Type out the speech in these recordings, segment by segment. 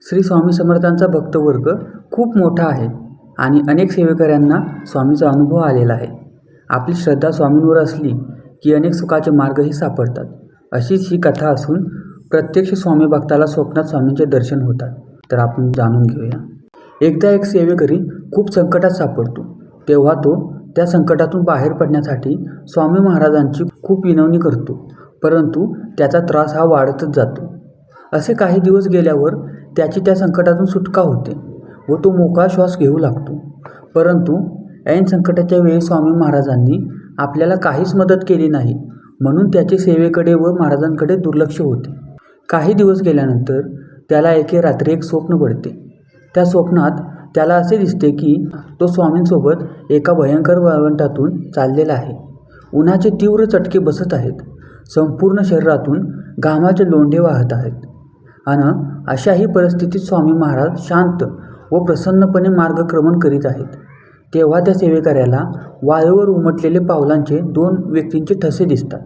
श्री स्वामी समर्थांचा भक्तवर्ग खूप मोठा आहे आणि अनेक सेवेकऱ्यांना स्वामीचा अनुभव आलेला आहे. आपली श्रद्धा स्वामींवर असली की अनेक सुखाचे मार्गही सापडतात. अशीच ही कथा असून प्रत्यक्ष स्वामी भक्ताला स्वप्नात स्वामींचे दर्शन होतात. तर आपण जाणून घेऊया. एकदा एक सेवेकरी खूप संकटात सापडतो. तेव्हा तो त्या संकटातून बाहेर पडण्यासाठी स्वामी महाराजांची खूप विनवणी करतो, परंतु त्याचा त्रास हा वाढतच जातो. असे काही दिवस गेल्यावर त्याची त्या संकटातून सुटका होते व तो मोकळा श्वास घेऊ लागतो. परंतु ऐन संकटाच्या वेळी स्वामी महाराजांनी आपल्याला काहीच मदत केली नाही, म्हणून त्याचे सेवेकडे व महाराजांकडे दुर्लक्ष होते. काही दिवस गेल्यानंतर त्याला एके रात्री एक स्वप्न पडते. त्या स्वप्नात त्याला असे दिसते की तो स्वामींसोबत एका भयंकर वाळवंटातून चाललेला आहे. उन्हाचे तीव्र चटके बसत आहेत. संपूर्ण शरीरातून घामाचे लोंढे वाहत आहेत. आणि अशाही परिस्थितीत स्वामी महाराज शांत व प्रसन्नपणे मार्गक्रमण करीत आहेत. तेव्हा त्या सेवेकऱ्याला वाळूवर उमटलेले पावलांचे 2 व्यक्तींचे ठसे दिसतात.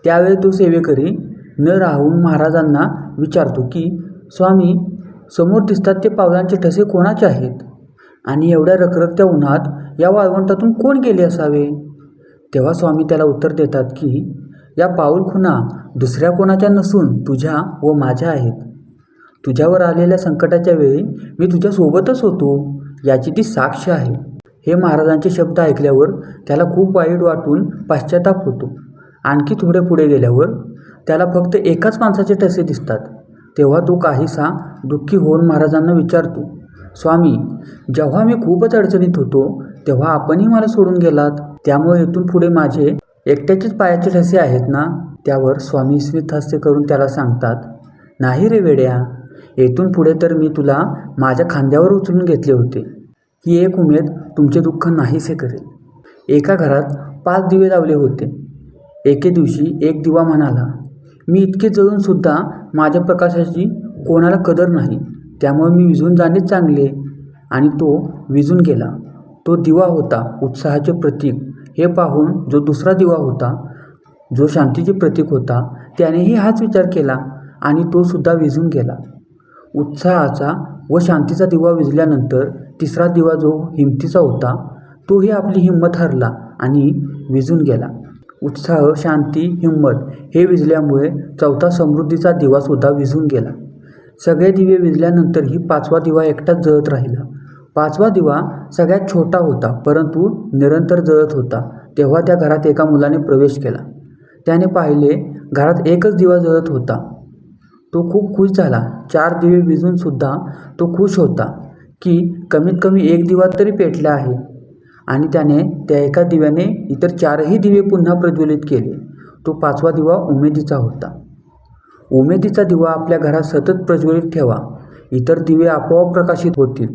त्यावेळी तो सेवेकरी न राहून महाराजांना विचारतो की स्वामी, समोर दिसतात ते पावलांचे ठसे कोणाचे आहेत आणि एवढ्या रखरखत्या उन्हात या वाळवंटातून कोण गेले असावे? तेव्हा स्वामी त्याला उत्तर देतात की या पाऊलखुणा दुसऱ्या कोणाच्या नसून तुझ्या व माझ्या आहेत. तुझ्यावर आलेल्या संकटाच्या वेळी मी तुझ्यासोबतच होतो याची ती साक्ष आहे. हे महाराजांचे शब्द ऐकल्यावर त्याला खूप वाईट वाटून पश्चाताप होतो. आणखी थोडे पुढे गेल्यावर त्याला फक्त एकाच माणसाचे ठसे दिसतात. तेव्हा तो काहीसा दुःखी होऊन महाराजांना विचारतो, स्वामी, जेव्हा मी खूपच अडचणीत होतो तेव्हा आपणही मला सोडून गेलात, त्यामुळे इथून पुढे माझे एकट्याचेच पायाचे ठसे आहेत ना? त्यावर स्वामी स्मित हास्य करून त्याला सांगतात, नाही रे वेड्या, येथून पुढे तर मी तुला माझ्या खांद्यावर उचलून घेतले होते. ही एक उमेद तुमचे दुःख नाहीसे करेल. एका घरात 5 दिवे लावले होते. एके दिवशी एक दिवा म्हणाला, मी इतके जळूनसुद्धा माझ्या प्रकाशाची कोणाला कदर नाही, त्यामुळे मी विझून जाणेच चांगले. आणि तो विझून गेला. तो दिवा होता उत्साहाचे प्रतीक. हे पाहून जो दुसरा दिवा होता, जो शांतीचे प्रतीक होता, त्यानेही हाच विचार केला आणि तो सुद्धा विझून गेला. उत्साहाचा व शांतीचा दिवा विझल्यानंतर तिसरा दिवा जो हिमतीचा होता, तोही आपली हिंमत हरला आणि विझून गेला. उत्साह, शांती, हिंमत हे विझल्यामुळे चौथा समृद्धीचा दिवासुद्धा विझून गेला. सगळे दिवे विझल्यानंतरही 5वा दिवा एकटाच जळत राहिला. 5वा दिवा सगळ्यात छोटा होता, परंतु निरंतर जळत होता. तेव्हा त्या घरात एका मुलाने प्रवेश केला. त्याने पाहिले घरात एकच दिवा जळत होता. तो खूप खुश झाला. 4 दिवे विझूनसुद्धा तो खुश होता की कमीत कमी एक दिवा तरी पेटला आहे. आणि त्याने त्या एका दिव्याने इतर 4ही दिवे पुन्हा प्रज्वलित केले. तो 5वा दिवा उमेदीचा होता. उमेदीचा दिवा आपल्या घरात सतत प्रज्वलित ठेवा, इतर दिवे आपोआप प्रकाशित होतील.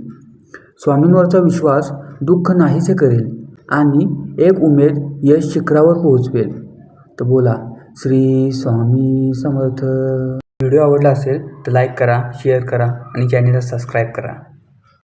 स्वामींवरचा विश्वास दुःख नाहीसे करेल आणि एक उमेद यश शिखरावर पोहोचवेल. तर बोला श्री स्वामी समर्थ. व्हिडिओ आवडला असेल तर लाईक करा, शेअर करा आणि चॅनलला सबस्क्राईब करा.